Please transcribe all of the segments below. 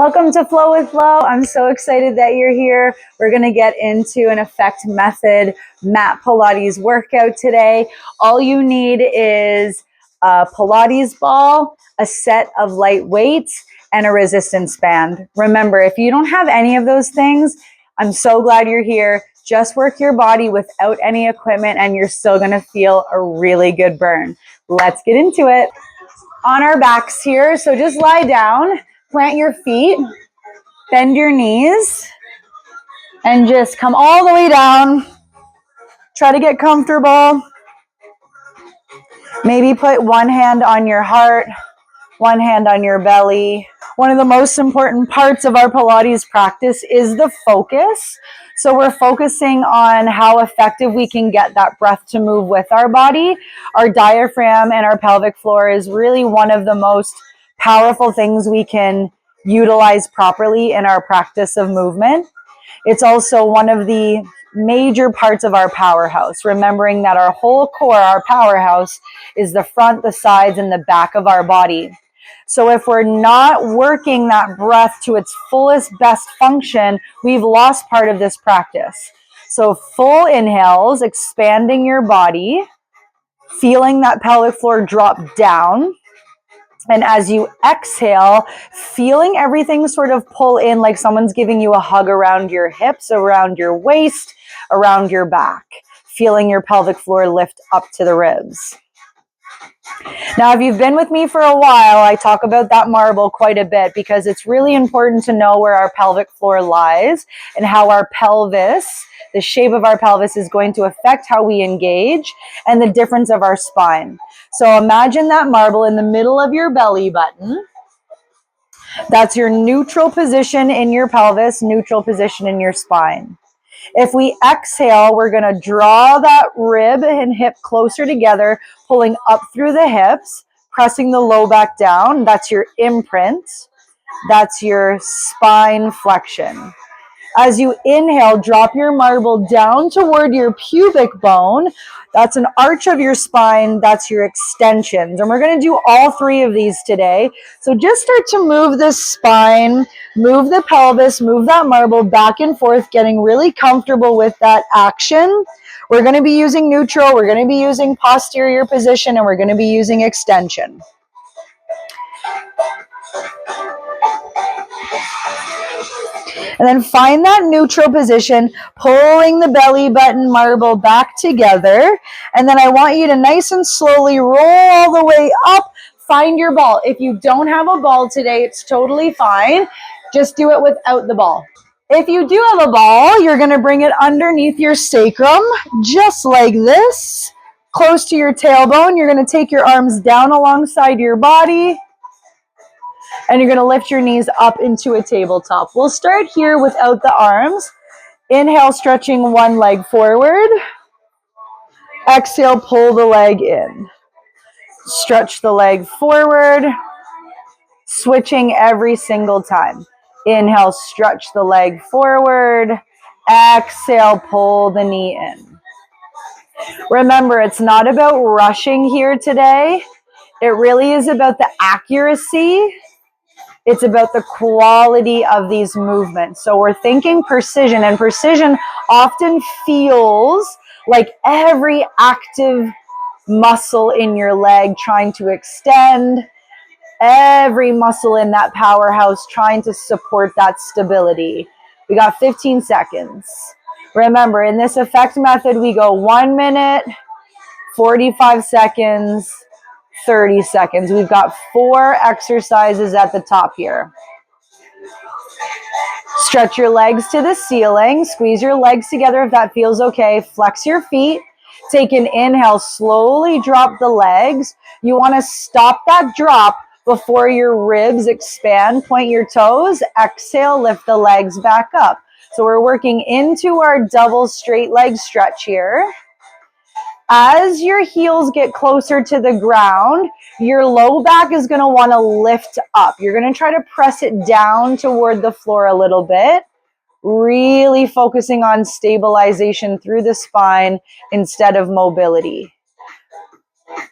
Welcome to Flow with Flo. I'm so excited that you're here. We're going to get into an Affect Method Mat Pilates workout today. All you need is a Pilates ball, a set of light weights, and a resistance band. Remember, if you don't have any of those things, I'm so glad you're here. Just work your body without any equipment and you're still going to feel a really good burn. Let's get into it. On our backs here, so just lie down. Plant your feet, bend your knees, and just come all the way down. Try to get comfortable. Maybe put one hand on your heart, one hand on your belly. One of the most important parts of our Pilates practice is the focus. So we're focusing on how effective we can get that breath to move with our body. Our diaphragm and our pelvic floor is really one of the most powerful things we can utilize properly in our practice of movement. It's also one of the major parts of our powerhouse, remembering that our whole core, our powerhouse, is the front, the sides, and the back of our body. So if we're not working that breath to its fullest, best function, we've lost part of this practice. So full inhales, expanding your body, feeling that pelvic floor drop down. And as you exhale, feeling everything sort of pull in like someone's giving you a hug around your hips, around your waist, around your back. Feeling your pelvic floor lift up to the ribs. Now, if you've been with me for a while, I talk about that marble quite a bit because it's really important to know where our pelvic floor lies and how our pelvis, the shape of our pelvis, is going to affect how we engage and the difference of our spine. So imagine that marble in the middle of your belly button. That's your neutral position in your pelvis, neutral position in your spine. If we exhale, we're going to draw that rib and hip closer together, pulling up through the hips, pressing the low back down. That's your imprint. That's your spine flexion. As you inhale, drop your marble down toward your pubic bone. That's an arch of your spine. That's your extensions. And we're going to do all three of these today. So just start to move the spine, move the pelvis, move that marble back and forth, getting really comfortable with that action. We're going to be using neutral. We're going to be using posterior position, and we're going to be using extension. And then find that neutral position, pulling the belly button marble back together. And then I want you to nice and slowly roll all the way up. Find your ball. If you don't have a ball today, it's totally fine. Just do it without the ball. If you do have a ball, you're going to bring it underneath your sacrum, just like this, close to your tailbone. You're going to take your arms down alongside your body. And you're going to lift your knees up into a tabletop. We'll start here without the arms. Inhale, stretching one leg forward. Exhale, pull the leg in. Stretch the leg forward. Switching every single time. Inhale, stretch the leg forward. Exhale, pull the knee in. Remember, it's not about rushing here today. It really is about the accuracy. It's about the quality of these movements. So we're thinking precision, and precision often feels like every active muscle in your leg trying to extend, every muscle in that powerhouse trying to support that stability. We got 15 seconds. Remember, in this Affect method, we go 1 minute, 45 seconds, 30 seconds. We've got 4 exercises at the top here. Stretch your legs to the ceiling. Squeeze your legs together if that feels okay. Flex your feet. Take an inhale. Slowly drop the legs. You want to stop that drop before your ribs expand. Point your toes. Exhale. Lift the legs back up. So we're working into our double straight leg stretch here. As your heels get closer to the ground, your low back is going to want to lift up. You're going to try to press it down toward the floor a little bit, really focusing on stabilization through the spine instead of mobility.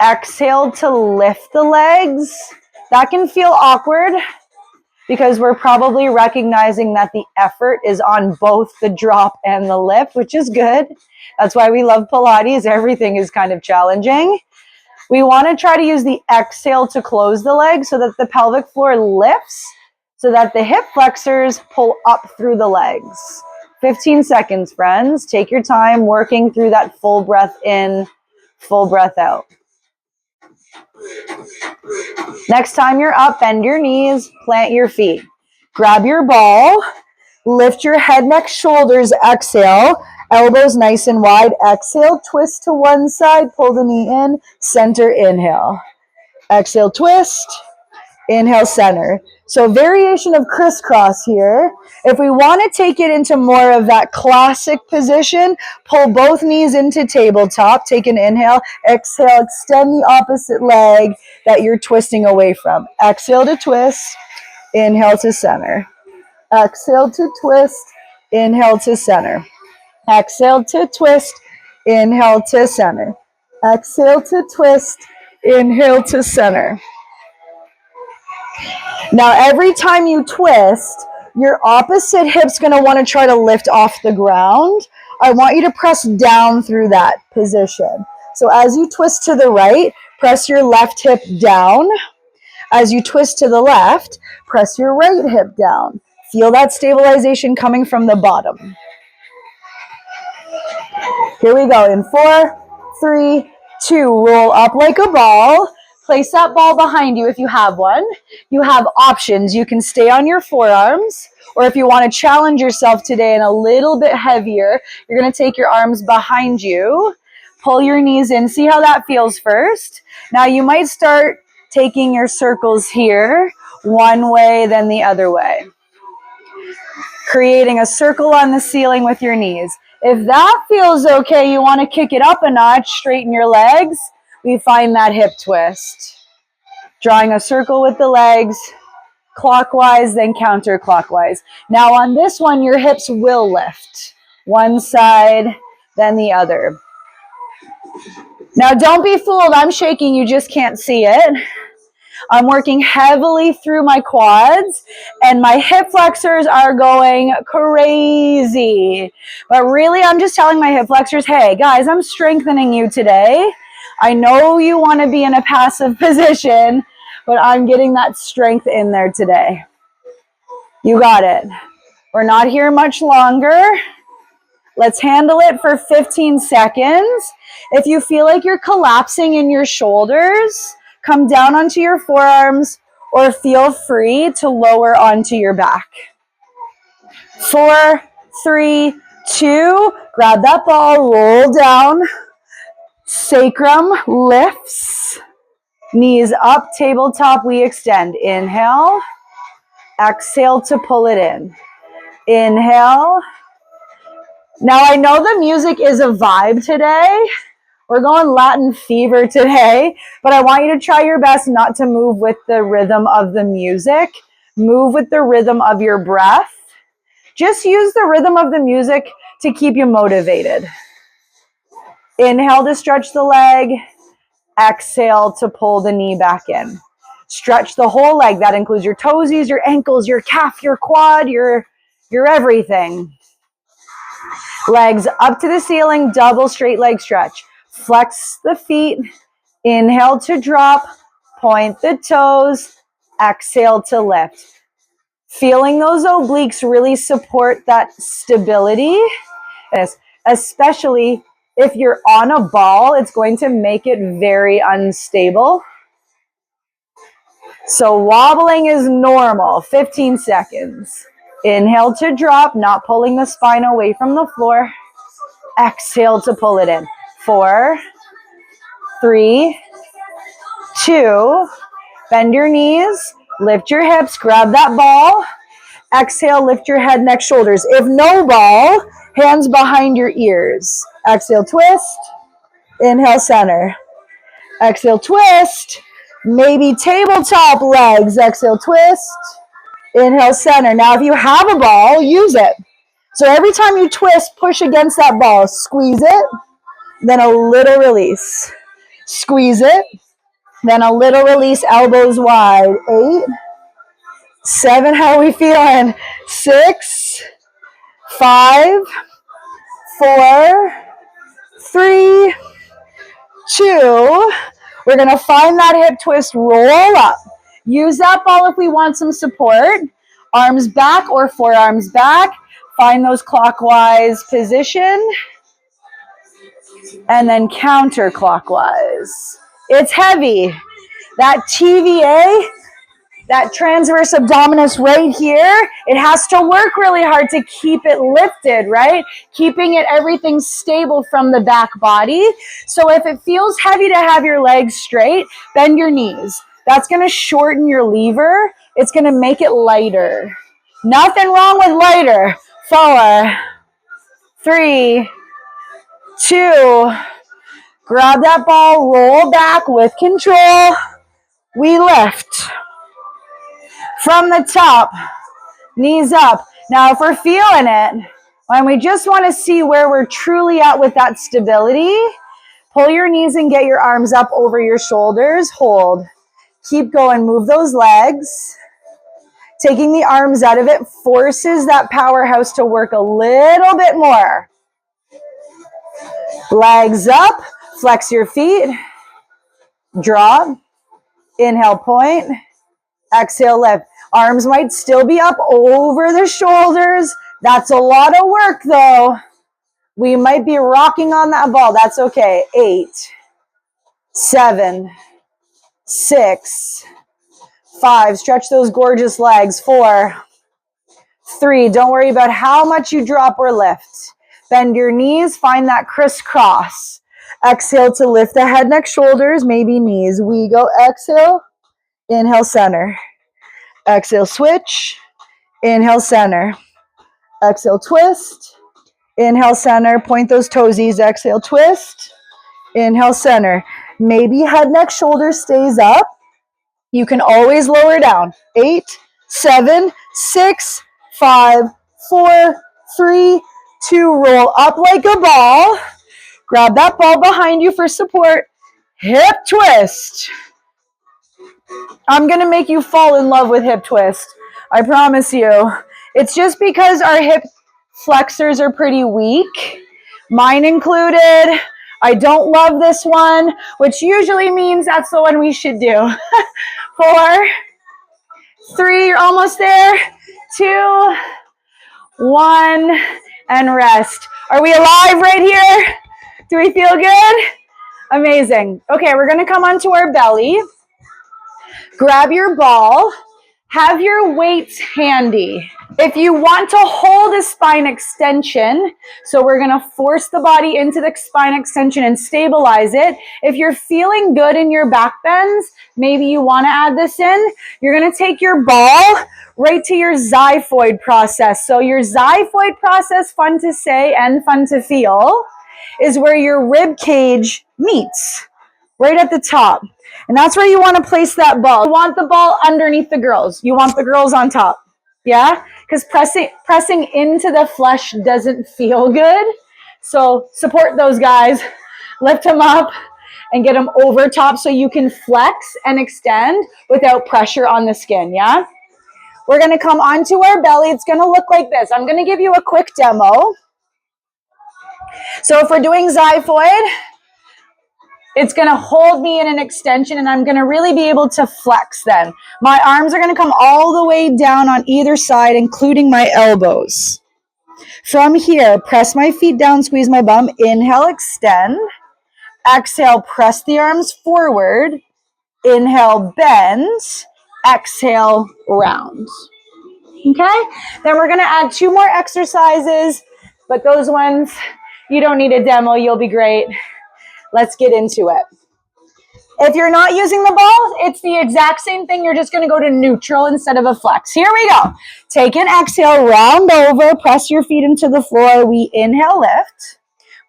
Exhale to lift the legs. That can feel awkward. because we're probably recognizing that the effort is on both the drop and the lift, which is good. That's why we love Pilates. Everything is kind of challenging. We want to try to use the exhale to close the legs so that the pelvic floor lifts, so that the hip flexors pull up through the legs. 15 seconds, friends. Take your time working through that full breath in, full breath out. Next time you're up, bend your knees, plant your feet. Grab your ball, lift your head, neck, shoulders, exhale. Elbows nice and wide, exhale, twist to one side, pull the knee in, center, inhale. Exhale, twist, inhale, center. So variation of crisscross here. If we want to take it into more of that classic position, pull both knees into tabletop, take an inhale, exhale, extend the opposite leg that you're twisting away from. Exhale to twist, inhale to center. Exhale to twist, inhale to center. Exhale to twist, inhale to center. Exhale to twist, inhale to center. Now, every time you twist, your opposite hip's going to want to try to lift off the ground. I want you to press down through that position. So as you twist to the right, press your left hip down. As you twist to the left, press your right hip down. Feel that stabilization coming from the bottom. Here we go. In 4, 3, 2, roll up like a ball. Place that ball behind you if you have one. You have options. You can stay on your forearms, or if you want to challenge yourself today and a little bit heavier, you're going to take your arms behind you. Pull your knees in. See how that feels first. Now you might start taking your circles here, one way, then the other way. Creating a circle on the ceiling with your knees. If that feels okay, you want to kick it up a notch, straighten your legs. We find that hip twist. Drawing a circle with the legs, clockwise, then counterclockwise. Now on this one, your hips will lift. One side, then the other. Now don't be fooled, I'm shaking, you just can't see it. I'm working heavily through my quads and my hip flexors are going crazy. But really, I'm just telling my hip flexors, hey guys, I'm strengthening you today. I know you want to be in a passive position, but I'm getting that strength in there today. You got it. We're not here much longer. Let's handle it for 15 seconds. If you feel like you're collapsing in your shoulders, come down onto your forearms or feel free to lower onto your back. 4, 3, 2, grab that ball, roll down. Sacrum lifts. Knees up, tabletop, we extend. Inhale. Exhale to pull it in. Inhale. Now I know the music is a vibe today. We're going Latin fever today, but I want you to try your best not to move with the rhythm of the music. Move with the rhythm of your breath. Just use the rhythm of the music to keep you motivated. Inhale to stretch the leg. Exhale to pull the knee back in. Stretch the whole leg. That includes your toesies, your ankles, your calf, your quad, your everything. Legs up to the ceiling, double straight leg stretch. Flex the feet. Inhale to drop. Point the toes. Exhale to lift. Feeling those obliques really support that stability. Especially if you're on a ball, it's going to make it very unstable. So wobbling is normal. 15 seconds. Inhale to drop, not pulling the spine away from the floor. Exhale to pull it in. 4, 3, 2, bend your knees, lift your hips, grab that ball. Exhale, lift your head, neck, shoulders. If no ball, hands behind your ears. Exhale, twist. Inhale, center. Exhale, twist. Maybe tabletop legs. Exhale, twist. Inhale, center. Now, if you have a ball, use it. So every time you twist, push against that ball. Squeeze it, then a little release. Squeeze it, then a little release, elbows wide. 8, 7, how are we feeling? 6, 5, 4, 3, 2. We're going to find that hip twist, roll up. Use that ball if we want some support. Arms back or forearms back. Find those clockwise position. And then counterclockwise. It's heavy. That TVA, that transverse abdominis right here, it has to work really hard to keep it lifted, right? Keeping it everything stable from the back body. So if it feels heavy to have your legs straight, bend your knees. That's going to shorten your lever. It's going to make it lighter. Nothing wrong with lighter. 4, 3, 2. Grab that ball, roll back with control. We lift. From the top, knees up. Now, if we're feeling it, and we just want to see where we're truly at with that stability, pull your knees and get your arms up over your shoulders. Hold. Keep going. Move those legs. Taking the arms out of it forces that powerhouse to work a little bit more. Legs up. Flex your feet. Drop. Inhale, point. Exhale, lift. Arms might still be up over the shoulders. That's a lot of work, though. We might be rocking on that ball. That's okay. 8, 7, 6, 5. Stretch those gorgeous legs. 4, 3. Don't worry about how much you drop or lift. Bend your knees. Find that crisscross. Exhale to lift the head, neck, shoulders, maybe knees. We go exhale. Inhale, center. Exhale, switch. Inhale, center. Exhale, twist. Inhale, center. Point those toesies. Exhale, twist. Inhale, center. Maybe head, neck, shoulder stays up. You can always lower down. 8, 7, 6, 5, 4, 3, 2. Roll up like a ball. Grab that ball behind you for support. Hip twist. I'm going to make you fall in love with hip twist. I promise you. It's just because our hip flexors are pretty weak, mine included. I don't love this one, which usually means that's the one we should do. 4, 3, you're almost there. 2, 1, and rest. Are we alive right here? Do we feel good? Amazing. Okay, we're going to come onto our belly. Grab your ball. Have your weights handy. If you want to hold a spine extension, so we're going to force the body into the spine extension and stabilize it. If you're feeling good in your back bends, maybe you want to add this in. You're going to take your ball right to your xiphoid process. So your xiphoid process, fun to say and fun to feel, is where your rib cage meets, right at the top. And that's where you want to place that ball. You want the ball underneath the girls. You want the girls on top. Yeah? Because pressing into the flesh doesn't feel good. So support those guys. Lift them up and get them over top so you can flex and extend without pressure on the skin. Yeah? We're going to come onto our belly. It's going to look like this. I'm going to give you a quick demo. So if we're doing xiphoid, it's going to hold me in an extension and I'm going to really be able to flex then. My arms are going to come all the way down on either side, including my elbows. From here, press my feet down, squeeze my bum. Inhale, extend. Exhale, press the arms forward. Inhale, bend. Exhale, round. Okay? Then we're going to add 2 more exercises, but those ones, you don't need a demo. You'll be great. Let's get into it. If you're not using the ball, it's the exact same thing. You're just going to go to neutral instead of a flex. Here we go. Take an exhale, round over, press your feet into the floor. We inhale, lift.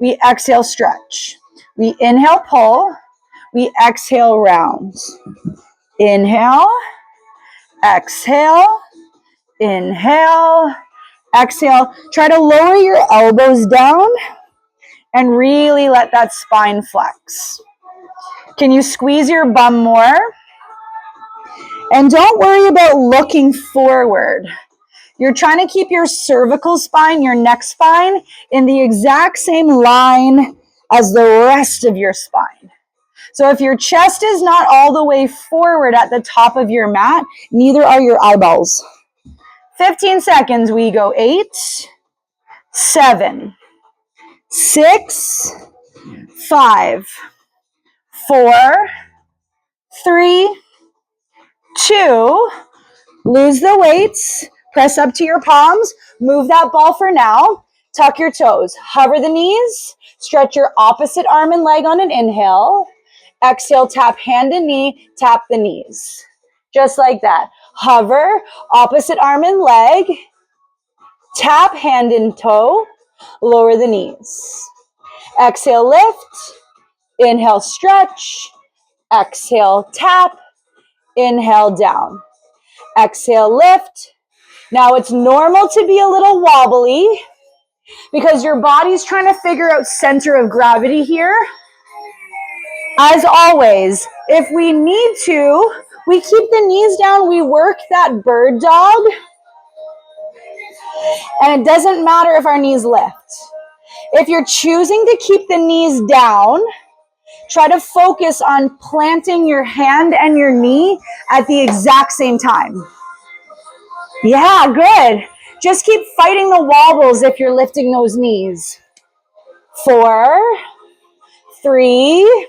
We exhale, stretch. We inhale, pull. We exhale, round. Inhale, exhale, inhale, exhale. Try to lower your elbows down and really let that spine flex. Can you squeeze your bum more? And don't worry about looking forward. You're trying to keep your cervical spine, your neck spine, in the exact same line as the rest of your spine. So if your chest is not all the way forward at the top of your mat, neither are your eyeballs. 15 seconds, we go 8, 7, 6, 5, 4, 3, 2, lose the weights, press up to your palms, move that ball for now, tuck your toes, hover the knees, stretch your opposite arm and leg on an inhale, exhale, tap hand and knee, tap the knees. Just like that. Hover, opposite arm and leg, tap hand and toe, lower the knees. Exhale, lift, inhale, stretch, exhale, tap, inhale, down. Exhale, lift. Now it's normal to be a little wobbly because your body's trying to figure out center of gravity here. As always, if we need to, we keep the knees down, we work that bird dog, and it doesn't matter if our knees lift. If you're choosing to keep the knees down, try to focus on planting your hand and your knee at the exact same time. Yeah, good. Just keep fighting the wobbles if you're lifting those knees. 4, 3,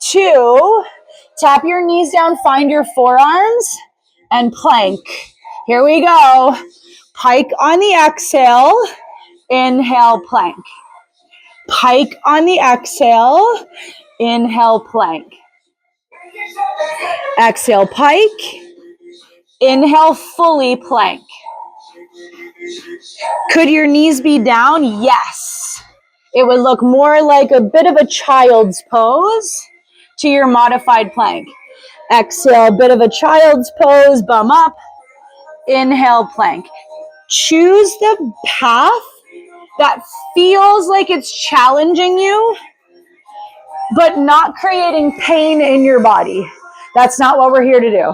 2, tap your knees down, find your forearms, and plank. Here we go. Pike on the exhale, inhale, plank. Pike on the exhale, inhale, plank. Exhale, pike. Inhale, fully plank. Could your knees be down? Yes. It would look more like a bit of a child's pose to your modified plank. Exhale, a bit of a child's pose, bum up. Inhale, plank. Choose the path that feels like it's challenging you, but not creating pain in your body. That's not what we're here to do.